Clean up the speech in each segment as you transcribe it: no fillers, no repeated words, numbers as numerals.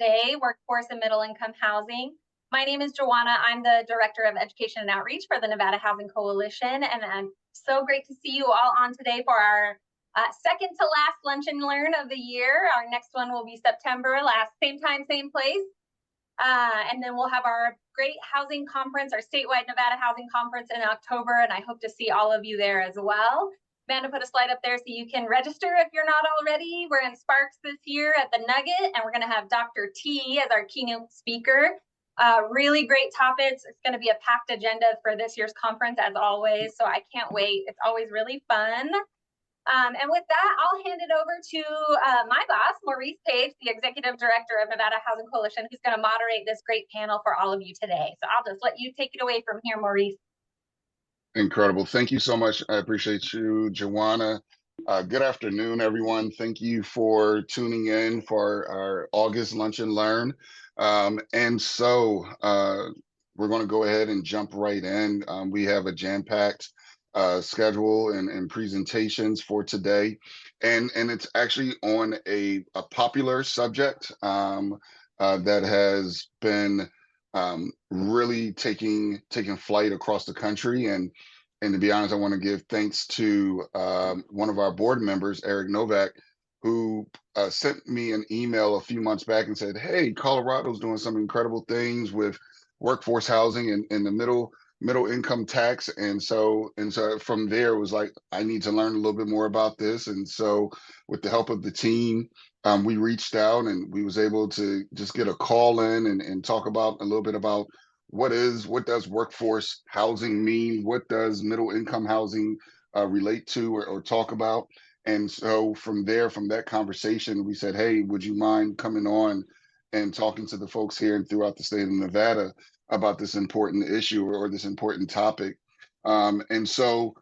today, workforce and middle income housing. My name is Joanna. I'm the Director of Education and Outreach for the Nevada Housing Coalition, and I'm so great to see you all on today for our second to last Lunch and Learn of the year. Our next one will be September, same time, same place. And then we'll have our great housing conference, our statewide Nevada housing conference in October, and I hope to see all of you there as well. Amanda put a slide up there so you can register if you're not already. We're in Sparks this year at the Nugget, and we're going to have Dr. T as our keynote speaker. Really great topics. It's going to be a packed agenda for this year's conference as always, so I can't wait. It's always really fun. And with that, I'll hand it over to my boss, Maurice Page, the Executive Director of Nevada Housing Coalition, who's going to moderate this great panel for all of you today. So I'll just let you take it away from here, Maurice. Incredible. Thank you so much. I appreciate you, Joanna. Good afternoon, everyone. Thank you for tuning in for our August Lunch and Learn. And so we're going to go ahead and jump right in. We have a jam-packed schedule and presentations for today. And it's actually on a popular subject that has been really taking flight across the country. And to be honest, I want to give thanks to one of our board members, Eric Novak, who sent me an email a few months back and said, hey, Colorado's doing some incredible things with workforce housing and the middle income tax. And so from there, it was like, I need to learn a little bit more about this. And so with the help of the team, we reached out and we was able to just get a call in and talk about a little bit about what does workforce housing mean? What does middle income housing relate to or talk about? And so from that conversation, we said, hey, would you mind coming on and talking to the folks here and throughout the state of Nevada about this important issue or this important topic? And so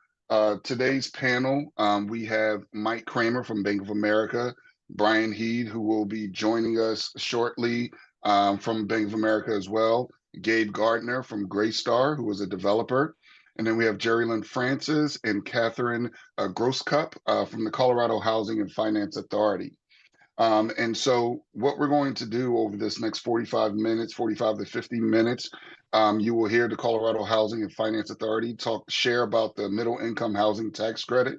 today's panel, we have Mike Kramer from Bank of America, Brian Heide, who will be joining us shortly from Bank of America as well, Gabe Gardner from Greystar, who is a developer, and then we have Jerilynn Francis and Kathryn Grosscup from the Colorado Housing and Finance Authority. And so what we're going to do over this next 45 to 50 minutes, you will hear the Colorado Housing and Finance Authority share about the middle income housing tax credit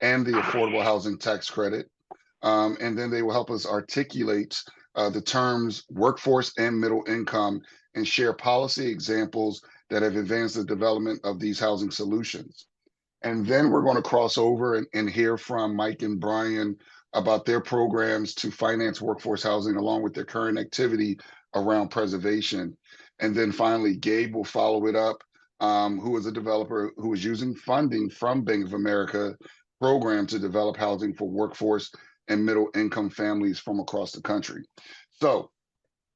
and the affordable housing tax credit. And then they will help us articulate the terms workforce and middle income and share policy examples that have advanced the development of these housing solutions. And then we're going to cross over and hear from Mike and Brian about their programs to finance workforce housing along with their current activity around preservation. And then finally, Gabe will follow it up, who is a developer who is using funding from Bank of America program to develop housing for workforce and middle income families from across the country. So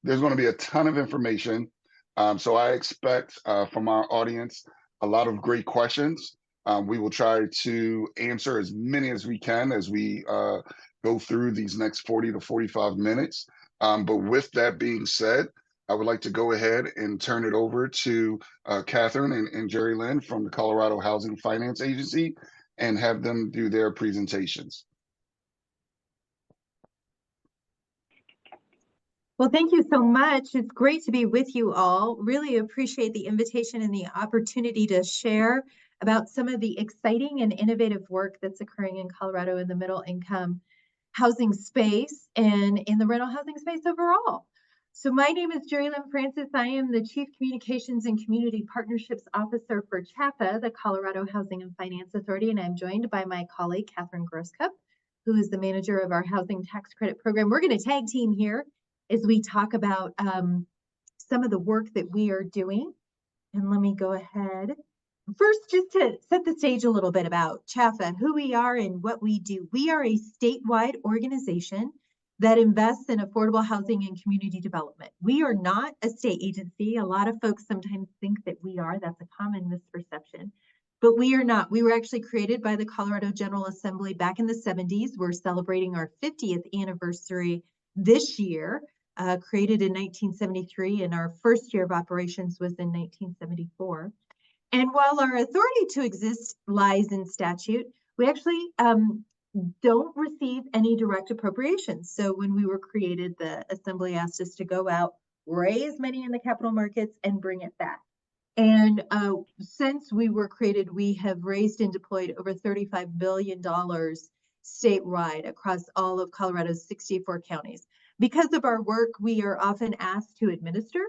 there's going to be a ton of information. So I expect from our audience a lot of great questions. We will try to answer as many as we can as we go through these next 40 to 45 minutes. But with that being said, I would like to go ahead and turn it over to Kathryn and Jerilynn from the Colorado Housing Finance Agency and have them do their presentations. Well, thank you so much. It's great to be with you all. Really appreciate the invitation and the opportunity to share about some of the exciting and innovative work that's occurring in Colorado in the middle income housing space and in the rental housing space overall. So my name is Jerilynn Francis. I am the Chief Communications and Community Partnerships Officer for CHFA, the Colorado Housing and Finance Authority, and I'm joined by my colleague, Kathryn Grosscup, who is the manager of our Housing Tax Credit Program. We're going to tag team here as we talk about some of the work that we are doing. And let me go ahead. First, just to set the stage a little bit about CHFA, who we are and what we do. We are a statewide organization that invests in affordable housing and community development. We are not a state agency. A lot of folks sometimes think that we are. That's a common misperception. But we are not. We were actually created by the Colorado General Assembly back in the 70s. We're celebrating our 50th anniversary this year. Created in 1973, and our first year of operations was in 1974. And while our authority to exist lies in statute, we actually don't receive any direct appropriations. So when we were created, the Assembly asked us to go out, raise money in the capital markets, and bring it back. And since we were created, we have raised and deployed over $35 billion statewide across all of Colorado's 64 counties. Because of our work, we are often asked to administer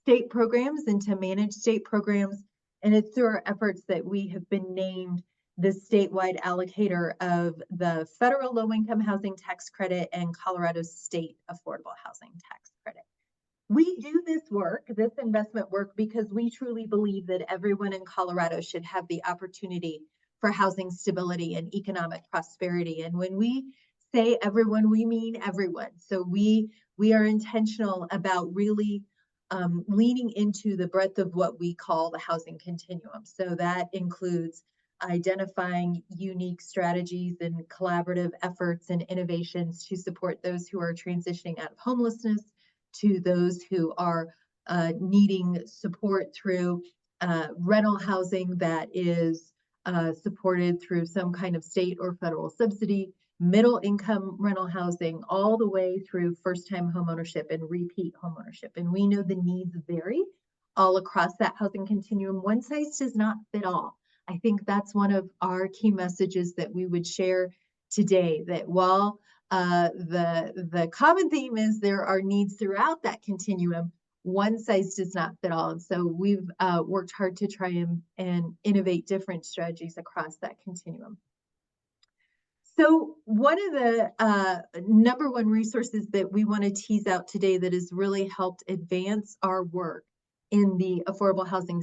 state programs and to manage state programs. And it's through our efforts that we have been named the statewide allocator of the federal low-income housing tax credit and Colorado's state affordable housing tax credit. We do this work, this investment work, because we truly believe that everyone in Colorado should have the opportunity for housing stability and economic prosperity. And when we say everyone, we mean everyone. So we are intentional about really leaning into the breadth of what we call the housing continuum. So that includes identifying unique strategies and collaborative efforts and innovations to support those who are transitioning out of homelessness, to those who are needing support through rental housing that is supported through some kind of state or federal subsidy, middle income rental housing, all the way through first-time homeownership and repeat homeownership. And we know the needs vary all across that housing continuum. One size does not fit all. I think that's one of our key messages that we would share today, that while the common theme is there are needs throughout that continuum, one size does not fit all. And so we've worked hard to try and innovate different strategies across that continuum. So one of the number one resources that we want to tease out today that has really helped advance our work in the affordable housing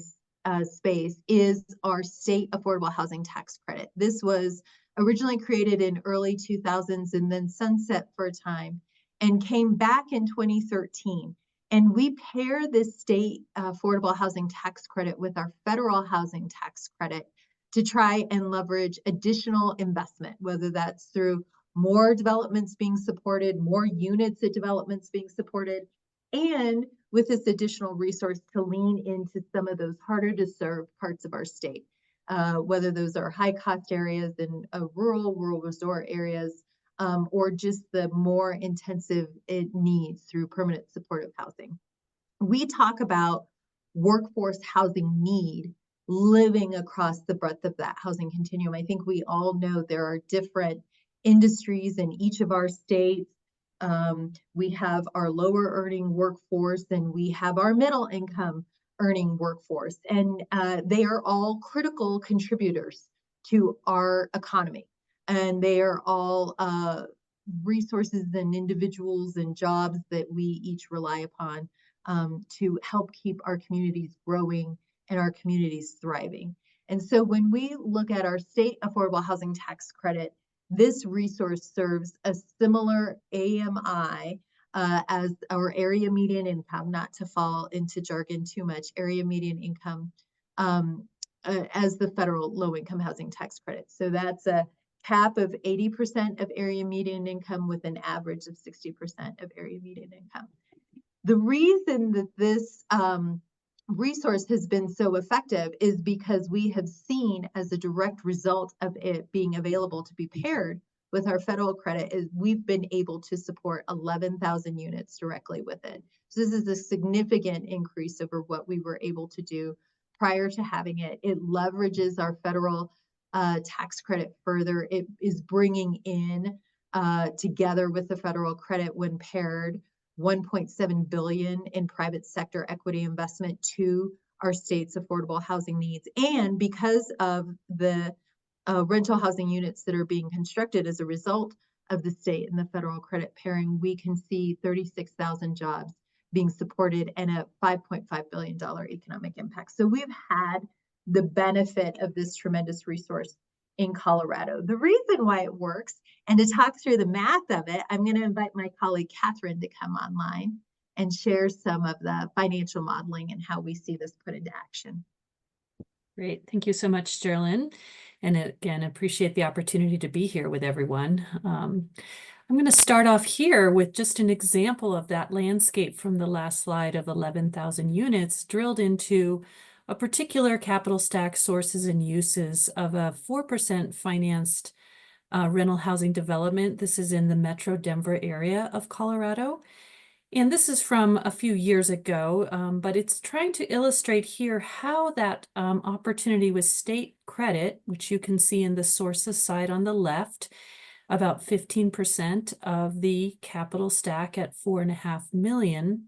space is our state affordable housing tax credit. This was originally created in early 2000s and then sunset for a time and came back in 2013. And we pair this state affordable housing tax credit with our federal housing tax credit to try and leverage additional investment, whether that's through more developments being supported, more units of developments being supported, and with this additional resource to lean into some of those harder to serve parts of our state, whether those are high cost areas in rural resort areas, or just the more intensive needs through permanent supportive housing. We talk about workforce housing need living across the breadth of that housing continuum. I think we all know there are different industries in each of our states. We have our lower earning workforce and we have our middle income earning workforce, and they are all critical contributors to our economy. And they are all resources and individuals and jobs that we each rely upon to help keep our communities growing and our communities thriving. And so when we look at our state affordable housing tax credit, this resource serves a similar AMI as our area median income, not to fall into jargon too much, area median income as the federal low-income housing tax credit. So that's a cap of 80% of area median income with an average of 60% of area median income. The reason that this resource has been so effective is because we have seen, as a direct result of it being available to be paired with our federal credit, is we've been able to support 11,000 units directly with it. So this is a significant increase over what we were able to do prior to having it. It leverages our federal tax credit further. It is bringing in, together with the federal credit when paired, $1.7 billion in private sector equity investment to our state's affordable housing needs. And because of the rental housing units that are being constructed as a result of the state and the federal credit pairing, we can see 36,000 jobs being supported and a $5.5 billion economic impact. So we've had the benefit of this tremendous resource in Colorado. The reason why it works, and to talk through the math of it, I'm going to invite my colleague Kathryn to come online and share some of the financial modeling and how we see this put into action. Great. Thank you so much, Jerilynn. And again, appreciate the opportunity to be here with everyone. I'm going to start off here with just an example of that landscape from the last slide of 11,000 units drilled into a particular capital stack sources and uses of a 4% financed rental housing development. This is in the Metro Denver area of Colorado. And this is from a few years ago, but it's trying to illustrate here how that opportunity with state credit, which you can see in the sources side on the left, about 15% of the capital stack at $4.5 million,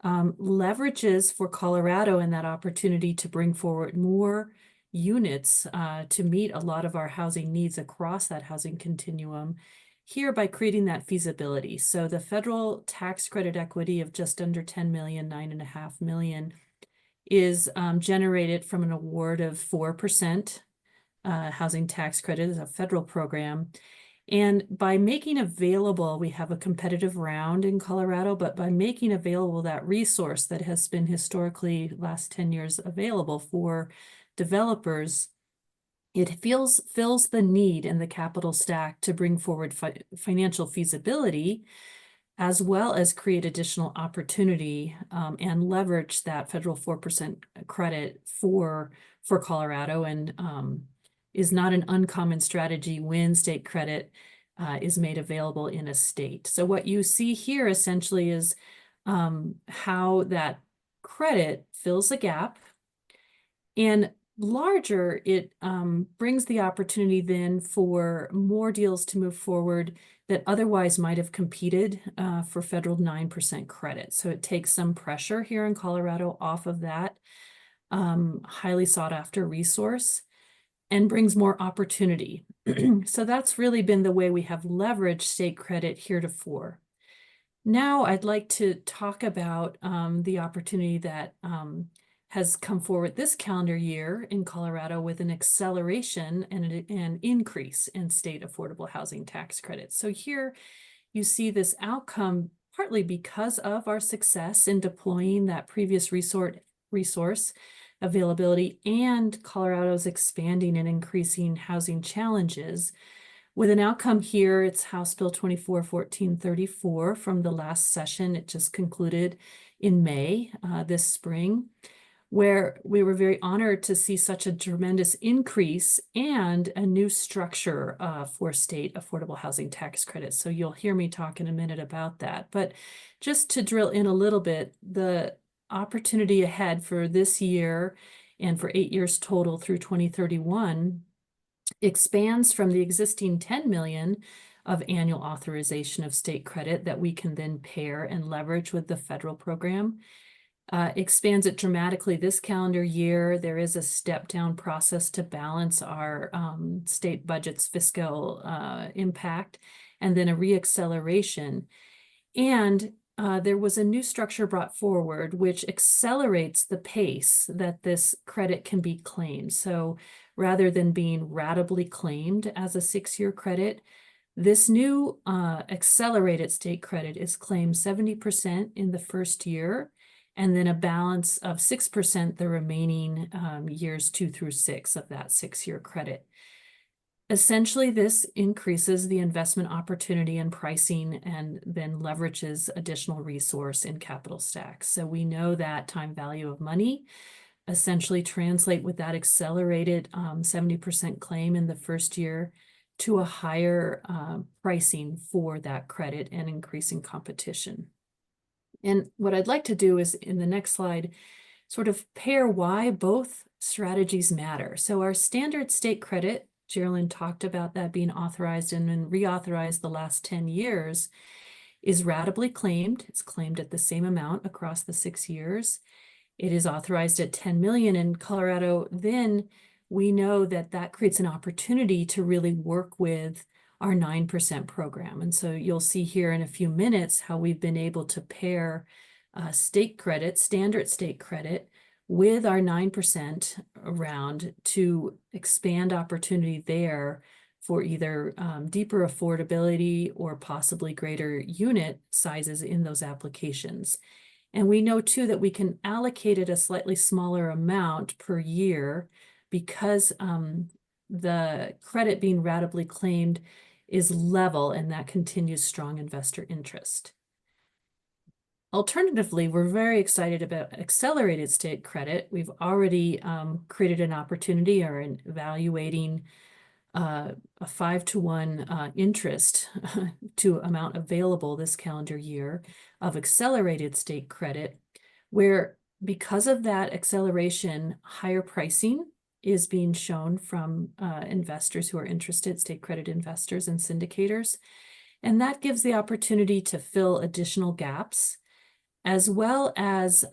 leverages for Colorado and that opportunity to bring forward more units to meet a lot of our housing needs across that housing continuum here by creating that feasibility. So the federal tax credit equity of just under 10 million, 9.5 million, is generated from an award of 4% housing tax credit as a federal program. And by making available, we have a competitive round in Colorado, but by making available that resource that has been historically last 10 years available for developers, it fills the need in the capital stack to bring forward financial feasibility, as well as create additional opportunity and leverage that federal 4% credit for Colorado, and is not an uncommon strategy when state credit is made available in a state. So what you see here essentially is how that credit fills a gap, and larger, it brings the opportunity then for more deals to move forward that otherwise might have competed for federal 9% credit. So it takes some pressure here in Colorado off of that highly sought after resource and brings more opportunity. So that's really been the way we have leveraged state credit heretofore. Now I'd like to talk about the opportunity that has come forward this calendar year in Colorado with an acceleration and an increase in state affordable housing tax credits. So here you see this outcome partly because of our success in deploying that previous resource availability and Colorado's expanding and increasing housing challenges. With an outcome here, it's House Bill 241434 from the last session. It just concluded in May this spring, where we were very honored to see such a tremendous increase and a new structure for state affordable housing tax credits. So you'll hear me talk in a minute about that. But just to drill in a little bit, the opportunity ahead for this year and for 8 years total through 2031 expands from the existing 10 million of annual authorization of state credit that we can then pair and leverage with the federal program. Expands it dramatically this calendar year. There is a step down process to balance our state budget's fiscal impact, and then a reacceleration. And there was a new structure brought forward which accelerates the pace that this credit can be claimed. So rather than being ratably claimed as a 6-year credit, this new accelerated state credit is claimed 70% in the first year, and then a balance of 6% the remaining years 2 through 6 of that 6-year credit. Essentially, this increases the investment opportunity and pricing and then leverages additional resource in capital stacks. So we know that time value of money essentially translate with that accelerated 70% claim in the first year to a higher pricing for that credit and increasing competition. And what I'd like to do is in the next slide, sort of pair why both strategies matter. So our standard state credit, Jerilynn talked about that being authorized and then reauthorized the last 10 years, is ratably claimed. It's claimed at the same amount across the 6 years. It is authorized at 10 million in Colorado. Then we know that that creates an opportunity to really work with our 9% program. And so you'll see here in a few minutes how we've been able to pair state credit, standard state credit, with our 9% round to expand opportunity there for either deeper affordability or possibly greater unit sizes in those applications. And we know too that we can allocate it a slightly smaller amount per year because the credit being ratably claimed is level, and that continues strong investor interest. Alternatively, we're very excited about accelerated state credit. We've already created an opportunity or evaluating a 5-to-1 interest to amount available this calendar year of accelerated state credit, where because of that acceleration, higher pricing is being shown from investors who are interested, state credit investors and syndicators. And that gives the opportunity to fill additional gaps, as well as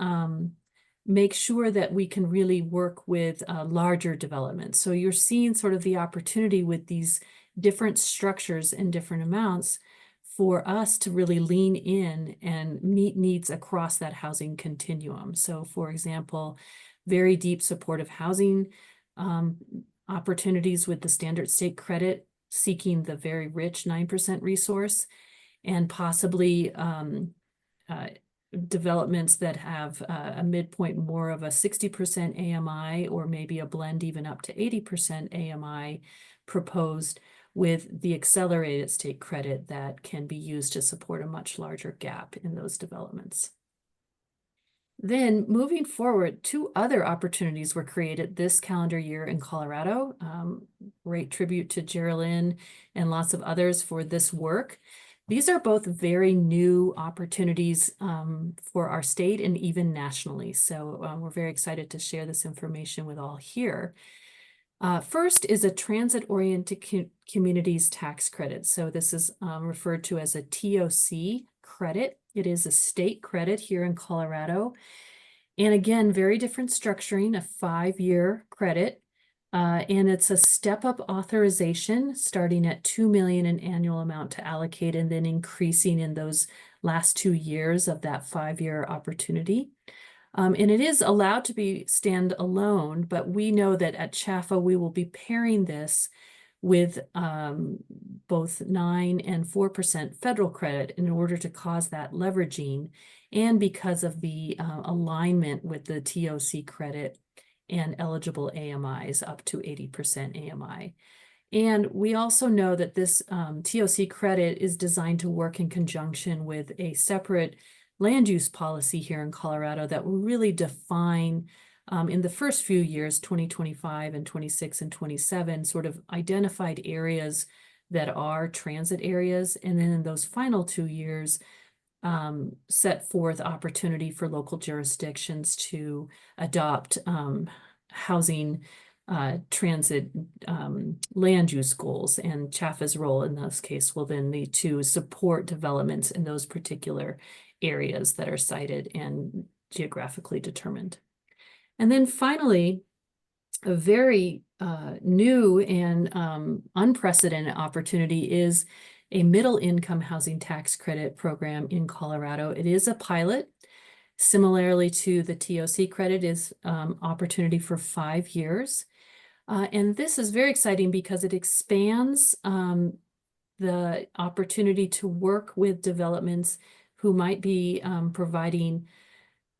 make sure that we can really work with larger developments. So you're seeing sort of the opportunity with these different structures and different amounts for us to really lean in and meet needs across that housing continuum. So for example, very deep supportive housing opportunities with the standard state credit, seeking the very rich 9% resource, and possibly developments that have a midpoint more of a 60% AMI, or maybe a blend even up to 80% AMI proposed, with the accelerated state credit that can be used to support a much larger gap in those developments. Then moving forward, 2 other opportunities were created this calendar year in Colorado. Great tribute to Jerilynn and lots of others for this work. These are both very new opportunities for our state and even nationally. So we're very excited to share this information with all here. First is a transit-oriented communities tax credit. So this is referred to as a TOC credit. It is a state credit here in Colorado. And again, very different structuring, a 5-year credit. And it's a step-up authorization starting at $2 million in annual amount to allocate, and then increasing in those last 2 years of that 5-year opportunity. And it is allowed to be standalone, but we know that at CHFA we will be pairing this with both 9% and 4% federal credit in order to cause that leveraging, and because of the alignment with the TOC credit and eligible AMIs up to 80% AMI. And we also know that this TOC credit is designed to work in conjunction with a separate land use policy here in Colorado that will really define in the first few years, 2025 and 26 and 27, sort of identified areas that are transit areas. And then in those final 2 years, set forth opportunity for local jurisdictions to adopt housing transit land use goals. And CHFA's role in this case will then lead to support developments in those particular areas that are cited and geographically determined. And then finally, a very new and unprecedented opportunity is a middle income housing tax credit program in Colorado. It is a pilot. Similarly to the TOC credit, is opportunity for 5 years. And this is very exciting because it expands the opportunity to work with developments who might be providing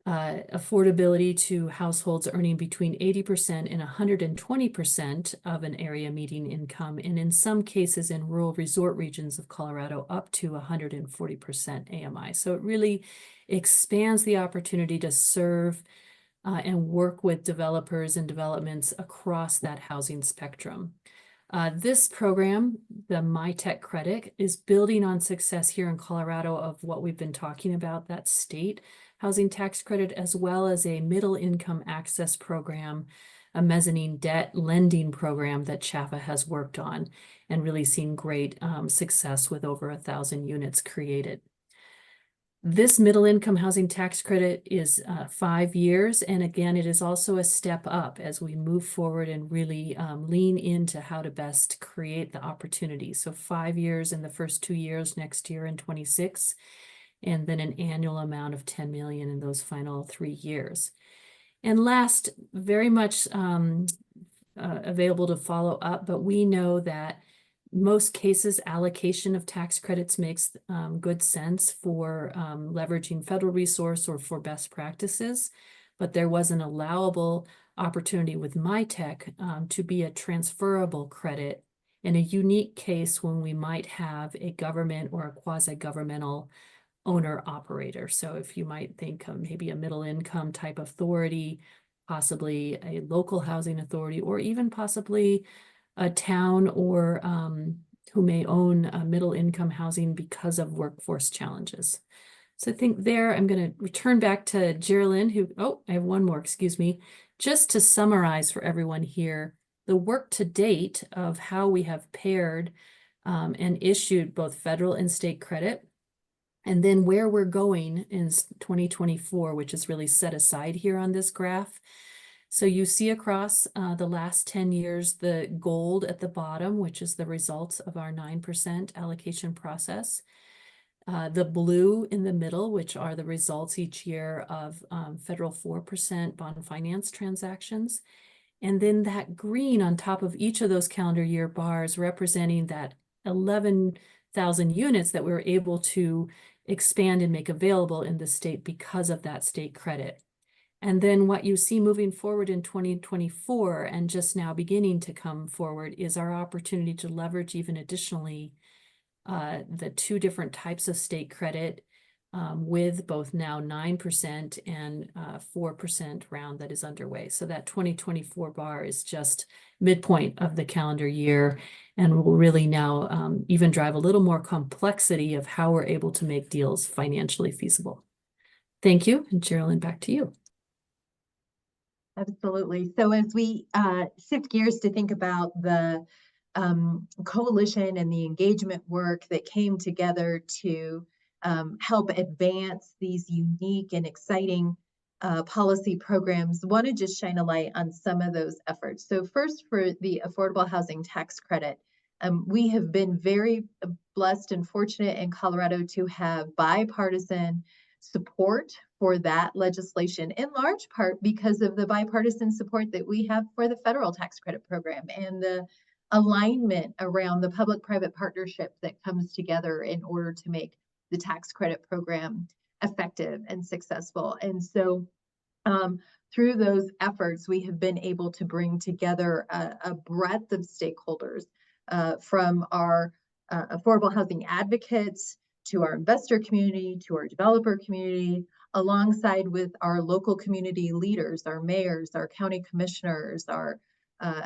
affordability to households earning between 80% and 120% of an area median income, and in some cases in rural resort regions of Colorado up to 140% AMI. So it really expands the opportunity to serve and work with developers and developments across that housing spectrum. This program, the MyTech credit, is building on success here in Colorado of what we've been talking about, that state housing tax credit, as well as a middle income access program, a mezzanine debt lending program that CHFA has worked on and really seen great success with over 1,000 units created. This middle income housing tax credit is 5 years. And again, it is also a step up as we move forward and really lean into how to best create the opportunity. So 5 years in the first 2 years, next year in 26, and then an annual amount of $10 million in those final 3 years. And last, very much available to follow up, but we know that most cases allocation of tax credits makes good sense for leveraging federal resource or for best practices, but there was an allowable opportunity with MyTech to be a transferable credit in a unique case when we might have a government or a quasi-governmental owner operator. So if you might think of maybe a middle income type authority, possibly a local housing authority, or even possibly a town or who may own middle income housing because of workforce challenges. So I think there I'm going to return back to Jerilynn, who, oh, I have one more, excuse me, just to summarize for everyone here, the work to date of how we have paired and issued both federal and state credit, and then where we're going in 2024, which is really set aside here on this graph. So you see across the last 10 years, the gold at the bottom, which is the results of our 9% allocation process. The blue in the middle, which are the results each year of federal 4% bond finance transactions. And then that green on top of each of those calendar year bars representing that 11,000 units that we were able to expand and make available in the state because of that state credit. And then what you see moving forward in 2024 and just now beginning to come forward is our opportunity to leverage even additionally the two different types of state credit with both now 9% and 4% round that is underway. So that 2024 bar is just midpoint of the calendar year and will really now even drive a little more complexity of how we're able to make deals financially feasible. Thank you. And Jerilynn, back to you. Absolutely. So as we shift gears to think about the coalition and the engagement work that came together to help advance these unique and exciting policy programs, want to just shine a light on some of those efforts. So first, for the Affordable Housing Tax Credit, we have been very blessed and fortunate in Colorado to have bipartisan support for that legislation, in large part because of the bipartisan support that we have for the federal tax credit program and the alignment around the public-private partnership that comes together in order to make the tax credit program effective and successful. And so through those efforts, we have been able to bring together a breadth of stakeholders from our affordable housing advocates to our investor community, to our developer community, alongside with our local community leaders, our mayors, our county commissioners, our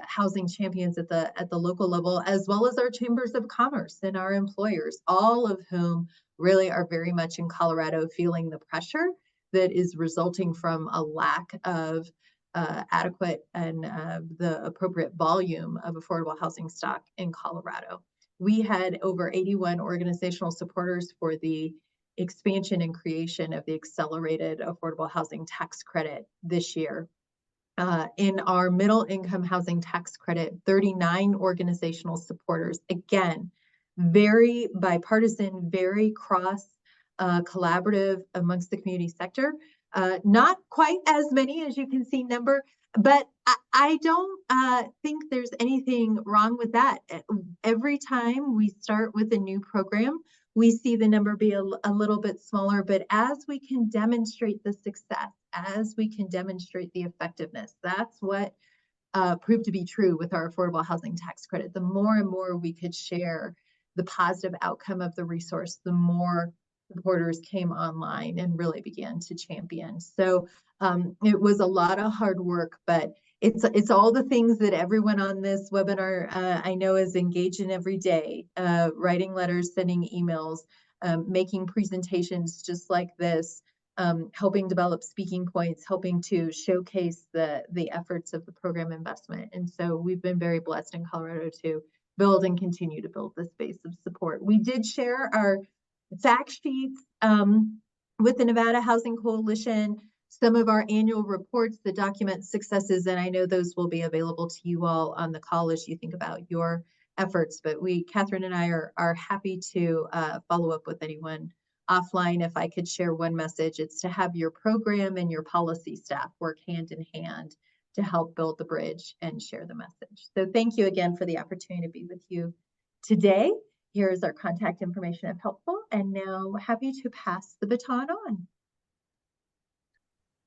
housing champions at the local level, as well as our chambers of commerce and our employers, all of whom really are very much in Colorado feeling the pressure that is resulting from a lack of adequate and the appropriate volume of affordable housing stock in Colorado. We had over 81 organizational supporters for the expansion and creation of the accelerated affordable housing tax credit this year. In our middle income housing tax credit, 39 organizational supporters, again, very bipartisan, very cross collaborative amongst the community sector. Not quite as many as you can see number, but I don't think there's anything wrong with that. Every time we start with a new program, we see the number be a little bit smaller, but as we can demonstrate the success, as we can demonstrate the effectiveness, that's what proved to be true with our affordable housing tax credit. The more and more we could share the positive outcome of the resource, the more supporters came online and really began to champion. So it was a lot of hard work, but it's all the things that everyone on this webinar I know is engaged in every day, writing letters, sending emails, making presentations just like this, helping develop speaking points, helping to showcase the efforts of the program investment. And so we've been very blessed in Colorado to build and continue to build this base of support. We did share our fact sheets with the Nevada Housing Coalition, some of our annual reports that document successes, and I know those will be available to you all on the call as you think about your efforts. But Kathryn and I are happy to follow up with anyone offline. If I could share one message, it's to have your program and your policy staff work hand in hand to help build the bridge and share the message. So thank you again for the opportunity to be with you today. Here is our contact information if helpful, and now happy to pass the baton on.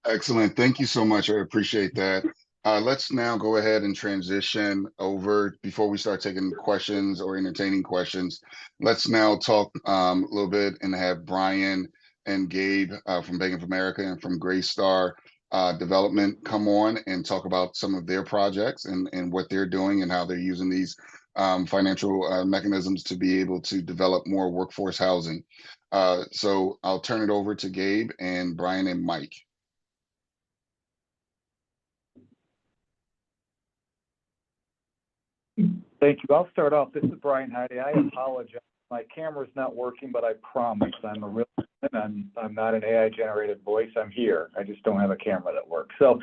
Excellent. Thank you so much. I appreciate that. Let's now go ahead and transition over before we start taking questions or entertaining questions. Let's now talk a little bit and have Brian and Gabe from Bank of America and from Greystar Development come on and talk about some of their projects and what they're doing and how they're using these financial mechanisms to be able to develop more workforce housing. So I'll turn it over to Gabe and Brian and Mike. Thank you. I'll start off. This is Brian Heide. I apologize. My camera's not working, but I promise I'm a real person. I'm not an AI-generated voice. I'm here. I just don't have a camera that works. So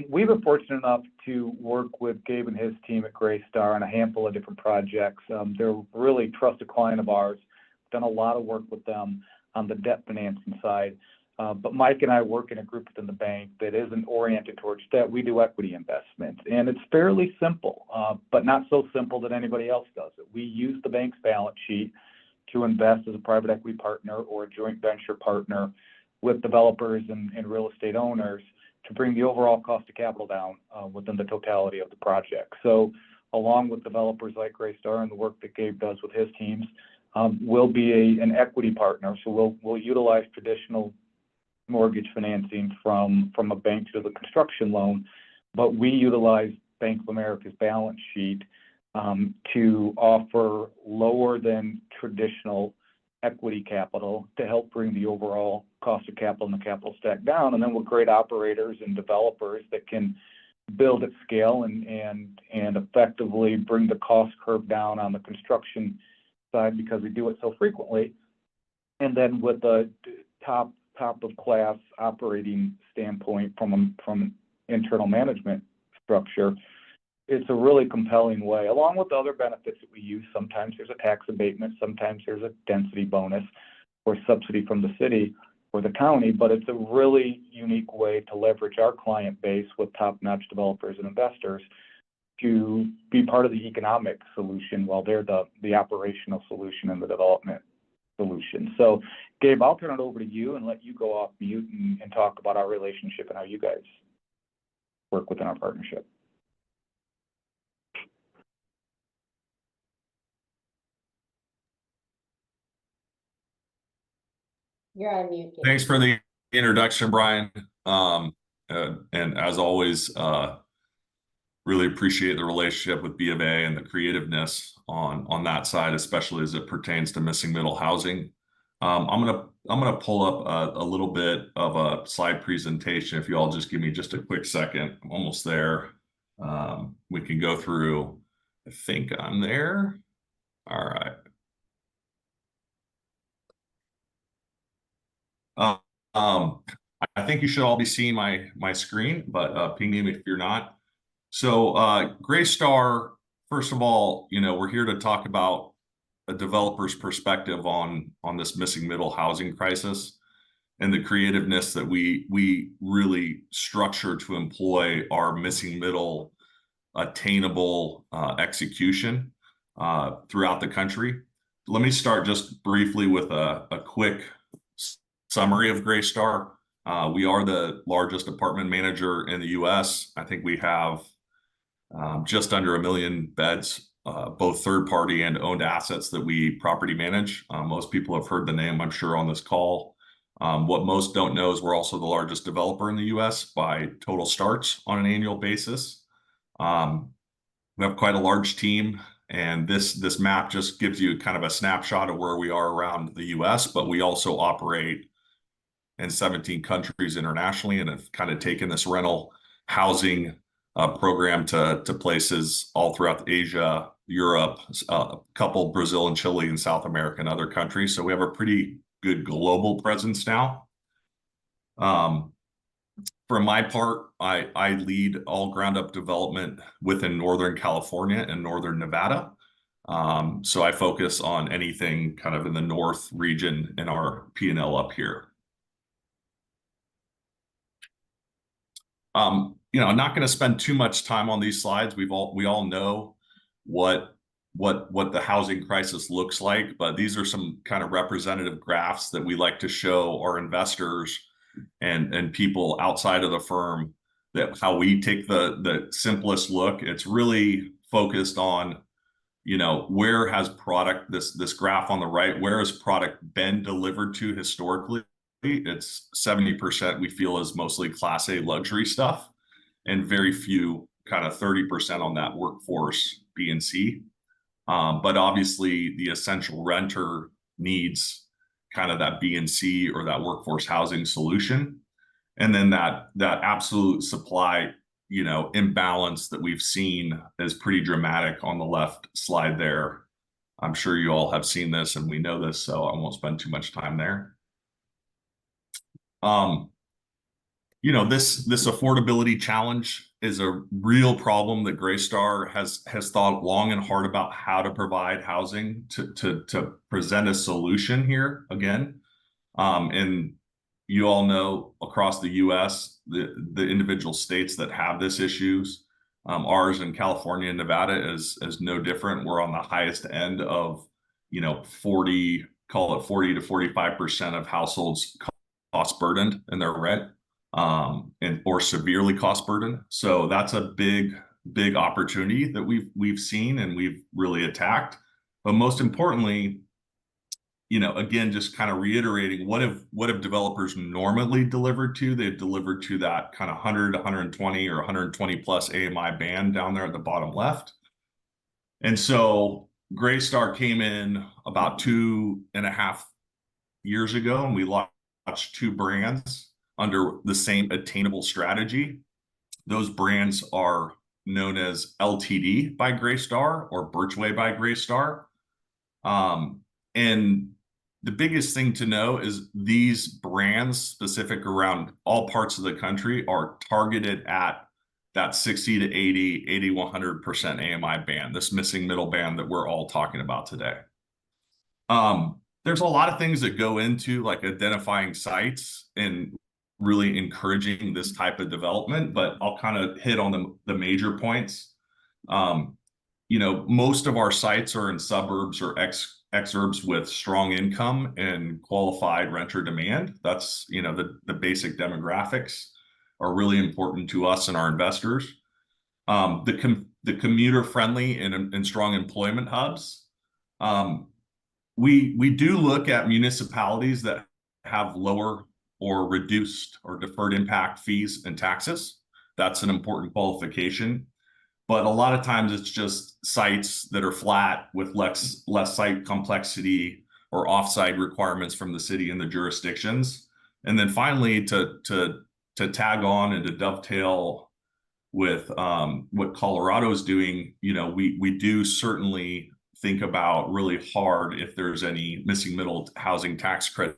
we've been fortunate enough to work with Gabe and his team at Greystar on a handful of different projects. They're really a trusted client of ours. Done a lot of work with them on the debt financing side. But Mike and I work in a group within the bank that isn't oriented towards debt. We do equity investments, and it's fairly simple, but not so simple that anybody else does it. We use the bank's balance sheet to invest as a private equity partner or a joint venture partner with developers and real estate owners to bring the overall cost of capital down within the totality of the project. So along with developers like Greystar and the work that Gabe does with his teams, we'll be an equity partner. So we'll utilize traditional mortgage financing from a bank to the construction loan, but we utilize Bank of America's balance sheet to offer lower than traditional equity capital to help bring the overall cost of capital and the capital stack down. And then we're great operators and developers that can build at scale and effectively bring the cost curve down on the construction side because we do it so frequently. And then with the top of class operating standpoint from an internal management structure, it's a really compelling way, along with the other benefits that we use. Sometimes there's a tax abatement, sometimes there's a density bonus or subsidy from the city or the county, but it's a really unique way to leverage our client base with top-notch developers and investors to be part of the economic solution while they're the operational solution and the development solution. So Gabe, I'll turn it over to you and let you go off mute and talk about our relationship and how you guys work within our partnership. You're on mute, Gabe. Thanks for the introduction, Brian. And as always, really appreciate the relationship with B of A and the creativeness on that side, especially as it pertains to missing middle housing. I'm gonna pull up a little bit of a slide presentation. If you all just give me just a quick second, I'm almost there. We can go through. I think I'm there. All right. I think you should all be seeing my screen, but ping me if you're not. So Greystar, first of all, we're here to talk about a developer's perspective on this missing middle housing crisis and the creativeness that we really structure to employ our missing middle attainable execution throughout the country. Let me start just briefly with a quick summary of Greystar. We are the largest apartment manager in the US. I think we have just under 1 million beds, both third party and owned assets that we property manage. Most people have heard the name, I'm sure, on this call. What most don't know is we're also the largest developer in the US by total starts on an annual basis. We have quite a large team, and this map just gives you kind of a snapshot of where we are around the US, but we also operate in 17 countries internationally and have kind of taken this rental housing program to places all throughout Asia, Europe, a couple Brazil and Chile and South America and other countries. So we have a pretty good global presence now. For my part, I lead all ground up development within Northern California and Northern Nevada. So I focus on anything kind of in the North region in our P&L up here. I'm not going to spend too much time on these slides. We all know what the housing crisis looks like, but these are some kind of representative graphs that we like to show our investors and people outside of the firm, that how we take the simplest look. It's really focused on, where has product, this graph on the right, where has product been delivered to historically, it's 70% we feel is mostly Class A luxury stuff, and very few, kind of 30% on that workforce B and C. But obviously the essential renter needs kind of that B and C or that workforce housing solution. And then that absolute supply, imbalance that we've seen is pretty dramatic on the left slide there. I'm sure you all have seen this and we know this, so I won't spend too much time there. This affordability challenge is a real problem that Greystar has thought long and hard about how to provide housing to present a solution here again. And you all know across the US, the individual states that have this issues, ours in California and Nevada is no different. We're on the highest end of, 40 to 45% of households cost burdened in their rent, or severely cost burdened. So that's a big opportunity that we've seen and we've really attacked. But most importantly, again, just kind of reiterating, what have developers normally delivered to? They've delivered to that kind of 100, 120 or 120 plus AMI band down there at the bottom left. And so Greystar came in about 2.5 years ago, and we launched 2 brands under the same attainable strategy. Those brands are known as LTD by Greystar or Birchway by Greystar. And the biggest thing to know is these brands specific around all parts of the country are targeted at that 60 to 80, 100% AMI band, this missing middle band that we're all talking about today. There's a lot of things that go into like identifying sites and really encouraging this type of development, but I'll kind of hit on the major points. Most of our sites are in suburbs or exurbs with strong income and qualified renter demand. That's, the basic demographics are really important to us and our investors. The commuter friendly and strong employment hubs. We do look at municipalities that have lower or reduced or deferred impact fees and taxes. That's an important qualification. But a lot of times it's just sites that are flat with less site complexity or offsite requirements from the city and the jurisdictions. And then finally, to tag on and to dovetail with what Colorado's doing, we do certainly think about really hard if there's any missing middle housing tax credits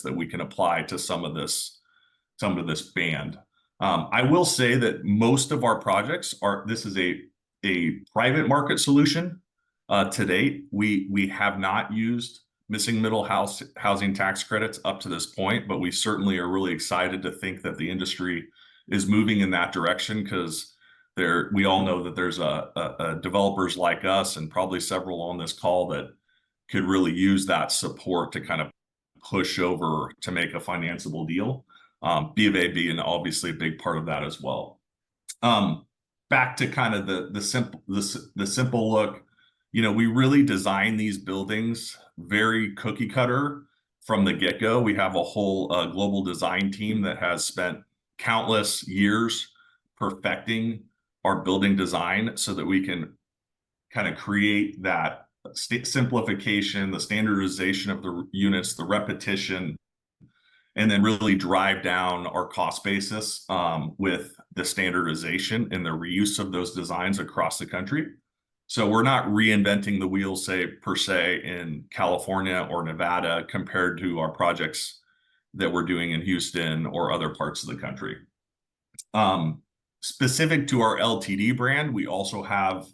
that we can apply to some of this band. I will say that most of our projects this is a private market solution. To date, we have not used missing middle housing tax credits up to this point, but we certainly are really excited to think that the industry is moving in that direction, because we all know that there's developers like us and probably several on this call that could really use that support to kind of push over to make a financeable deal. B of A being obviously a big part of that as well. Back to kind of the simple look, we really design these buildings very cookie cutter from the get-go. We have a whole global design team that has spent countless years perfecting our building design so that we can kind of create that simplification, the standardization of the units, the repetition, and then really drive down our cost basis with the standardization and the reuse of those designs across the country. So we're not reinventing the wheel, per se in California or Nevada compared to our projects that we're doing in Houston or other parts of the country. Specific to our LTD brand, we also have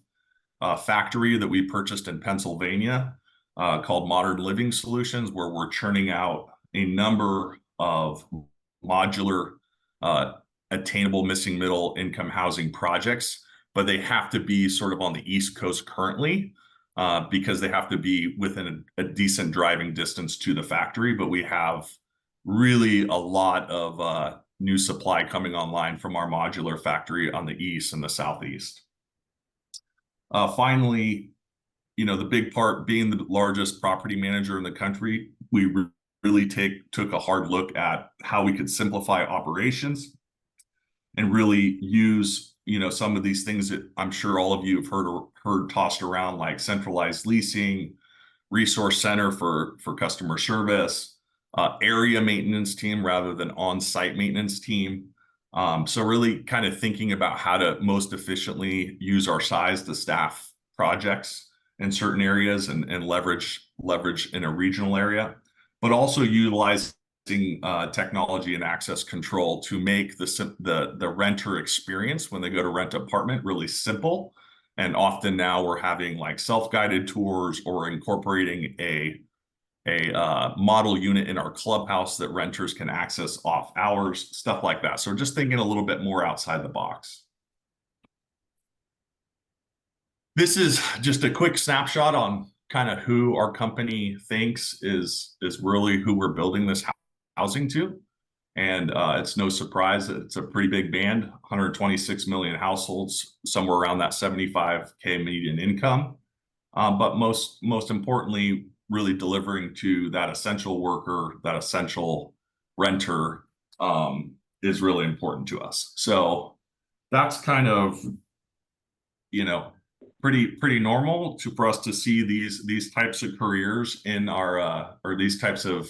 a factory that we purchased in Pennsylvania called Modern Living Solutions, where we're churning out a number of modular attainable missing middle income housing projects, but they have to be sort of on the East Coast currently because they have to be within a decent driving distance to the factory. But we have really a lot of new supply coming online from our modular factory on the East and the Southeast. Finally, the big part, being the largest property manager in the country, we really took a hard look at how we could simplify operations and really use, some of these things that I'm sure all of you have heard tossed around, like centralized leasing, resource center for customer service, area maintenance team rather than on-site maintenance team. So really kind of thinking about how to most efficiently use our size to staff projects in certain areas and leverage in a regional area, but also utilizing technology and access control to make the renter experience when they go to rent an apartment really simple. And often now we're having like self-guided tours or incorporating a model unit in our clubhouse that renters can access off hours, stuff like that. So just thinking a little bit more outside the box. This is just a quick snapshot on kind of who our company thinks is really who we're building this housing to. And it's no surprise that it's a pretty big band, 126 million households, somewhere around that 75K median income. But most importantly, really delivering to that essential worker, that essential renter is really important to us. So that's kind of, pretty normal for us to see these types of careers in our or these types of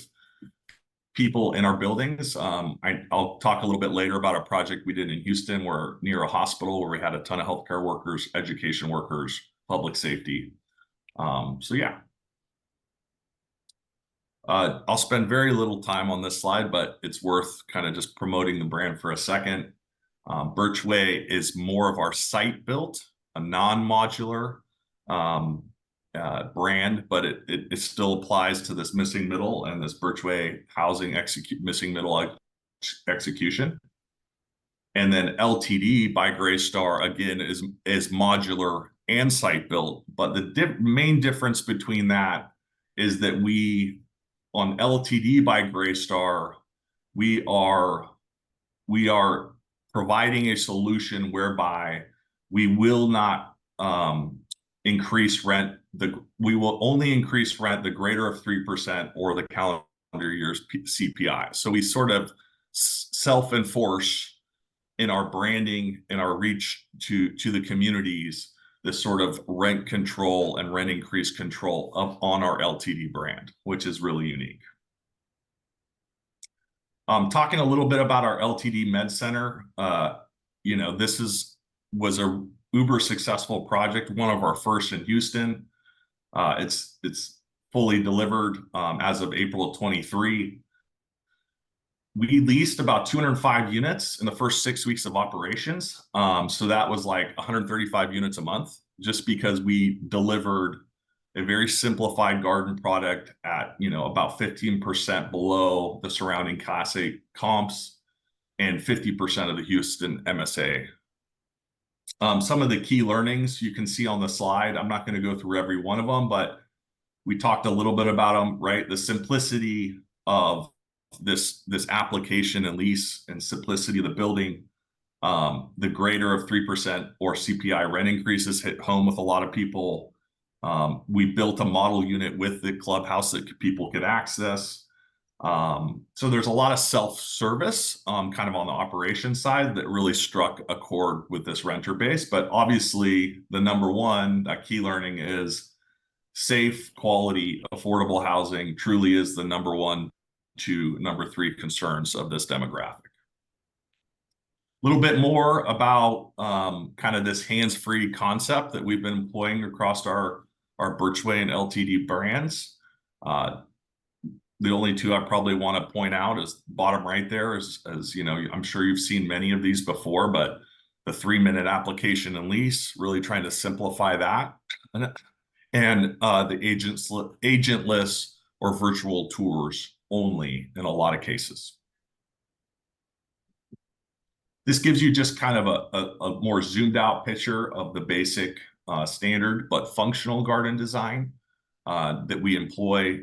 people in our buildings. I'll talk a little bit later about a project we did in Houston, where near a hospital where we had a ton of healthcare workers, education workers, public safety. So yeah. I'll spend very little time on this slide, but it's worth kind of just promoting the brand for a second. Birchway is more of our site built, a non-modular brand, but it still applies to this missing middle and this Birchway housing missing middle execution. And then LTD by Greystar again is modular and site built, but the main difference between that is that we on LTD by Greystar we are providing a solution whereby we will not increase rent. We will only increase rent the greater of 3% or the calendar year's CPI. So we sort of self-enforce in our branding and our reach to the communities this sort of rent control and rent increase control on our LTD brand, which is really unique. Talking a little bit about our LTD Med Center, this was a uber successful project, one of our first in Houston. It's fully delivered as of April of 23. We leased about 205 units in the first 6 weeks of operations. So that was like 135 units a month, just because we delivered a very simplified garden product at, about 15% below the surrounding Class A comps and 50% of the Houston MSA. Some of the key learnings you can see on the slide. I'm not going to go through every one of them, but we talked a little bit about them, right? The simplicity of this application and lease and simplicity of the building, the greater of 3% or CPI rent increases hit home with a lot of people. We built a model unit with the clubhouse that people could access. So there's a lot of self-service kind of on the operation side that really struck a chord with this renter base. But obviously the number one, that key learning is safe, quality, affordable housing truly is the number one to number three concerns of this demographic. A little bit more about kind of this hands-free concept that we've been employing across our Birchway and LTD brands. The only two I probably want to point out is bottom right there is, I'm sure you've seen many of these before, but the 3-minute application and lease, really trying to simplify that. And the agentless or virtual tours only in a lot of cases. This gives you just kind of a more zoomed out picture of the basic standard but functional garden design that we employ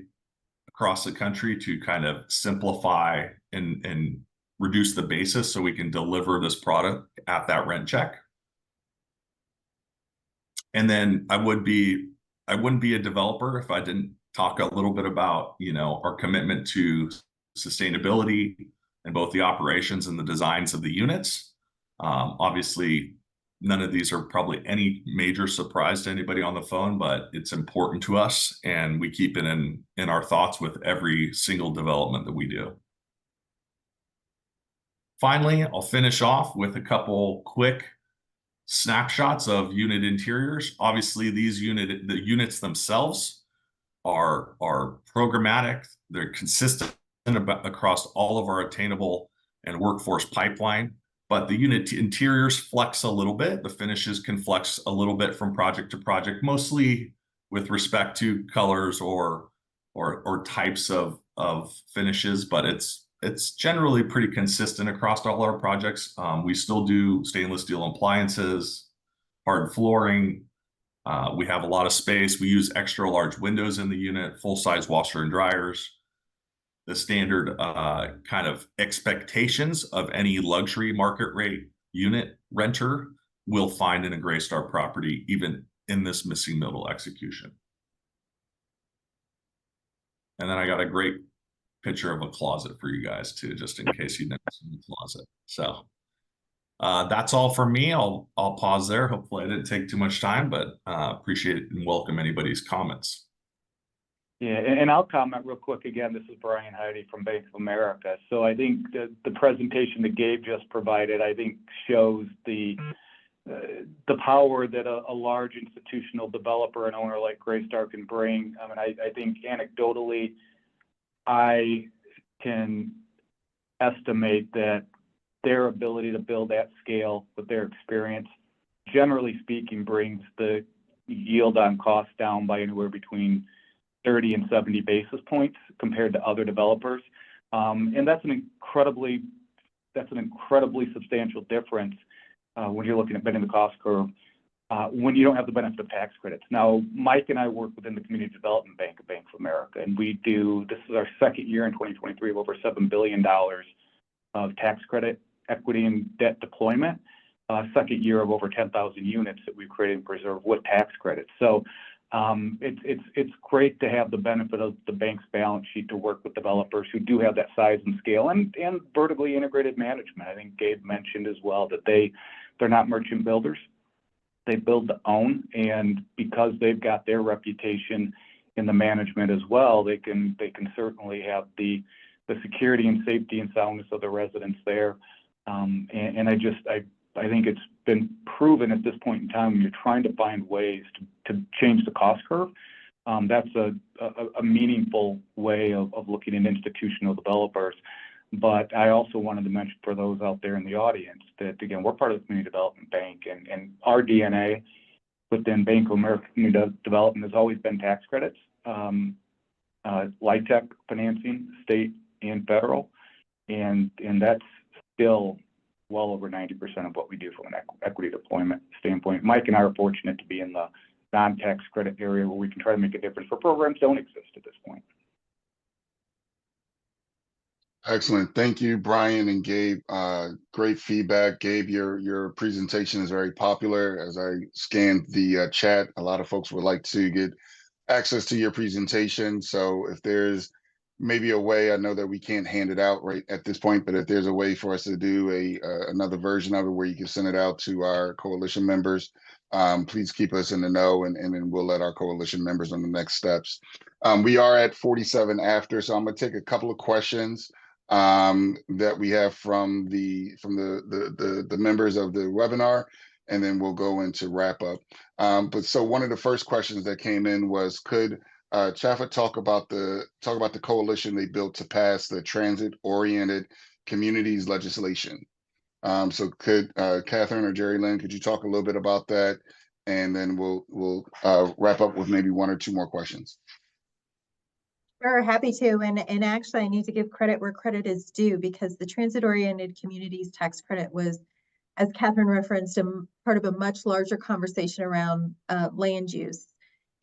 across the country to kind of simplify and reduce the basis so we can deliver this product at that rent check. And then I wouldn't be a developer if I didn't talk a little bit about, our commitment to sustainability in both the operations and the designs of the units. Obviously, none of these are probably any major surprise to anybody on the phone, but it's important to us, and we keep it in our thoughts with every single development that we do. Finally, I'll finish off with a couple quick snapshots of unit interiors. Obviously, the units themselves are programmatic. They're consistent across all of our attainable and workforce pipeline, but the unit interiors flex a little bit. The finishes can flex a little bit from project to project, mostly with respect to colors or types of finishes, but it's generally pretty consistent across all our projects. We still do stainless steel appliances, hard flooring. We have a lot of space. We use extra large windows in the unit, full-size washer and dryers. The standard kind of expectations of any luxury market rate unit renter will find in a Greystar property, even in this missing middle execution. And then I got a great picture of a closet for you guys too, just in case you didn't see the closet. So that's all for me. I'll pause there. Hopefully I didn't take too much time, but appreciate it and welcome anybody's comments. Yeah, and I'll comment real quick again. This is Brian Heide from Bank of America. So I think the presentation that Gabe just provided, I think, shows the power that a large institutional developer and owner like Greystar can bring. I mean, I think anecdotally, I can estimate that their ability to build at scale with their experience, generally speaking, brings the yield on cost down by anywhere between 30 and 70 basis points compared to other developers. And that's an incredibly substantial difference when you're looking at bending the cost curve when you don't have the benefit of tax credits. Now, Mike and I work within the Community Development Bank of Bank of America, and this is our second year in 2023 of over $7 billion of tax credit, equity, and debt deployment. Second year of over 10,000 units that we've created and preserved with tax credits. So it's great to have the benefit of the bank's balance sheet to work with developers who do have that size and scale and vertically integrated management. I think Gabe mentioned as well that they're not merchant builders. They build to own, and because they've got their reputation in the management as well, they can certainly have the security and safety and soundness of the residents there. And I think it's been proven at this point in time when you're trying to find ways to change the cost curve. That's a meaningful way of looking at institutional developers. But I also wanted to mention for those out there in the audience that, again, we're part of the Community Development Bank, and our DNA within Bank of America Community Development has always been tax credits, LIHTC financing, state and federal, and that's still well over 90% of what we do from an equity deployment standpoint. Mike and I are fortunate to be in the non-tax credit area where we can try to make a difference where programs don't exist at this point. Excellent. Thank you, Brian and Gabe. Great feedback. Gabe, your presentation is very popular. As I scanned the chat, a lot of folks would like to get access to your presentation. So if there's maybe a way, I know that we can't hand it out right at this point, but if there's a way for us to do another version of it where you can send it out to our coalition members, please keep us in the know, and then we'll let our coalition members on the next steps. We are at 47 after, so I'm going to take a couple of questions that we have from the members of the webinar, and then we'll go into wrap up. But so one of the first questions that came in was, could CHFA talk about the coalition they built to pass the transit-oriented communities legislation? So could Kathryn or Jerilynn, could you talk a little bit about that, and then we'll wrap up with maybe one or two more questions. Sure, happy to. And actually, I need to give credit where credit is due, because the transit-oriented communities tax credit was, as Kathryn referenced, part of a much larger conversation around land use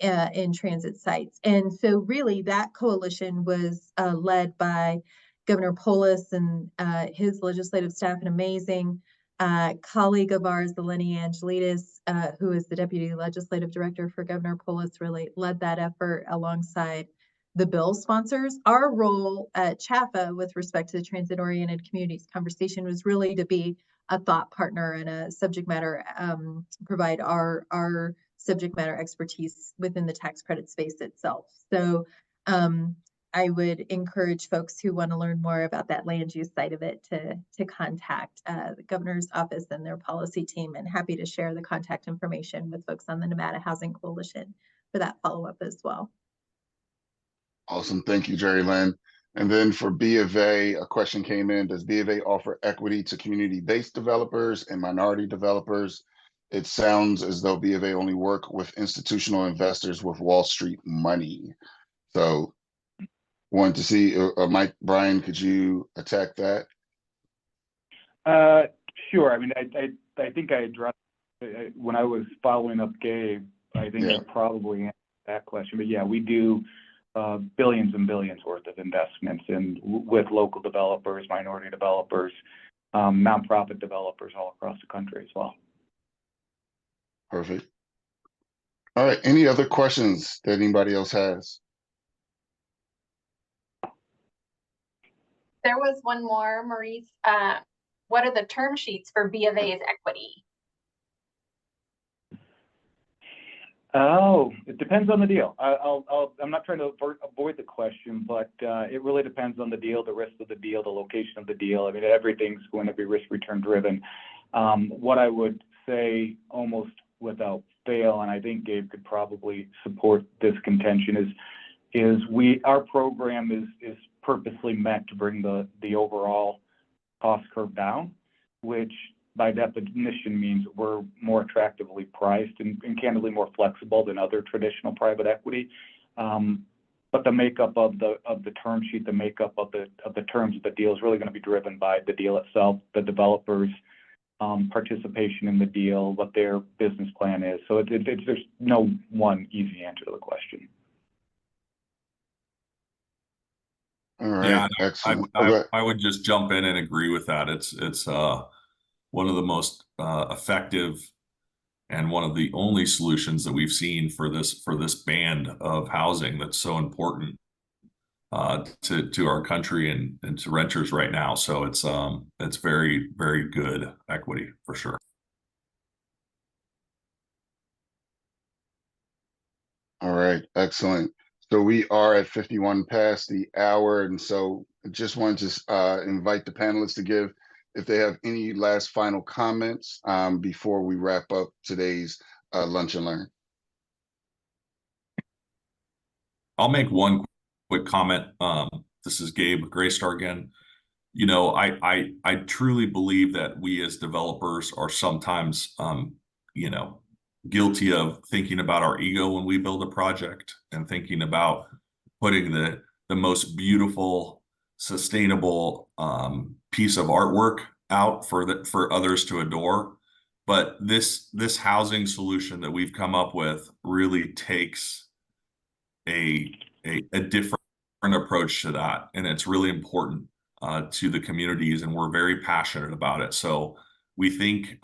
in transit sites. And so really that coalition was led by Governor Polis and his legislative staff, an amazing colleague of ours, Eleni Angelidis, who is the Deputy Legislative Director for Governor Polis, really led that effort alongside the bill sponsors. Our role at CHFA with respect to the transit-oriented communities conversation was really to be a thought partner and a subject matter, provide our subject matter expertise within the tax credit space itself. So I would encourage folks who want to learn more about that land use side of it to contact the governor's office and their policy team, and happy to share the contact information with folks on the Nevada Housing Coalition for that follow-up as well. Awesome. Thank you, Jerilynn. And then for B of A, a question came in. Does B of A offer equity to community-based developers and minority developers? It sounds as though B of A only work with institutional investors with Wall Street money. So wanted to see, Mike, Brian, could you attack that? Sure. I mean, I think I addressed when I was following up Gabe, I think I probably answered that question. But yeah, we do billions and billions worth of investments with local developers, minority developers, nonprofit developers all across the country as well. Perfect. All right. Any other questions that anybody else has? There was one more, Maurice. What are the term sheets for B of A's equity? Oh, it depends on the deal. I'm not trying to avoid the question, but it really depends on the deal, the risk of the deal, the location of the deal. I mean, everything's going to be risk return driven. What I would say almost without fail, and I think Gabe could probably support this contention, is our program is purposely meant to bring the overall cost curve down, which by definition means we're more attractively priced and candidly more flexible than other traditional private equity. But the makeup of the term sheet, the makeup of the terms of the deal is really going to be driven by the deal itself, the developers' participation in the deal, what their business plan is. So there's no one easy answer to the question. All right. Yeah, Excellent. I would just jump in and agree with that. It's one of the most effective and one of the only solutions that we've seen for this band of housing that's so important to our country and to renters right now. So it's very, very good equity for sure. All right, excellent. So we are at 51 past the hour, and so I just wanted to invite the panelists to give, if they have any last final comments before we wrap up today's Lunch and Learn. I'll make one quick comment. This is Gabe Greystar again. You know, I truly believe that we as developers are sometimes, you know, guilty of thinking about our ego when we build a project and thinking about putting the most beautiful, sustainable piece of artwork out for others to adore. But this housing solution that we've come up with really takes a different approach to that, and it's really important to the communities, and we're very passionate about it. So we think,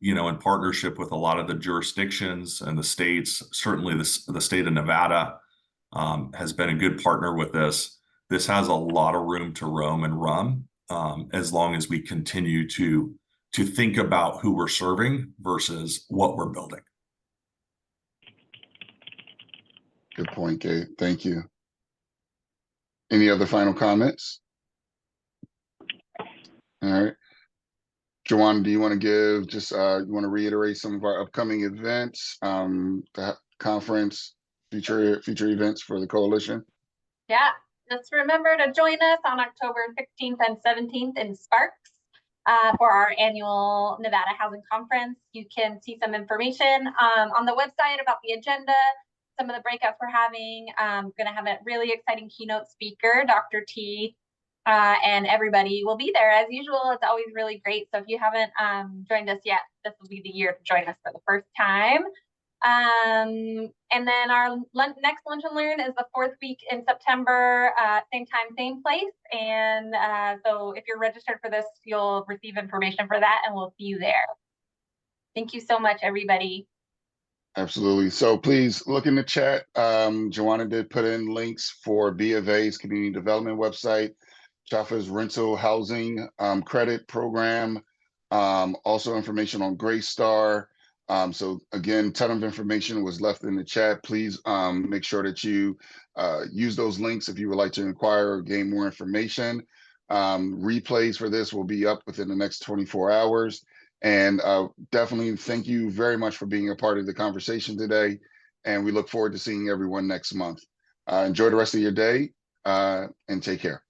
you know, in partnership with a lot of the jurisdictions and the states, certainly the state of Nevada has been a good partner with this. This has a lot of room to roam and run as long as we continue to think about who we're serving versus what we're building. Good point, Gabe. Thank you. Any other final comments? All right. Joanna, do you want to give just, you want to reiterate some of our upcoming events, the conference, future events for the coalition? Yeah, just remember to join us on October 16th and 17th in Sparks for our annual Nevada Housing Conference. You can see some information on the website about the agenda, some of the breakouts we're having. Going to have a really exciting keynote speaker, Dr. T, and everybody will be there as usual. It's always really great. So if you haven't joined us yet, this will be the year to join us for the first time. And then our next Lunch and Learn is the 4th week in September, same time, same place. And so if you're registered for this, you'll receive information for that, and we'll see you there. Thank you so much, everybody. Absolutely. So please look in the chat. Joanna did put in links for B of A's community development website, CHFA's rental housing credit program, also information on Greystar. So again, ton of information was left in the chat. Please make sure that you use those links if you would like to inquire or gain more information. Replays for this will be up within the next 24 hours. And definitely thank you very much for being a part of the conversation today. And we look forward to seeing everyone next month. Enjoy the rest of your day and take care.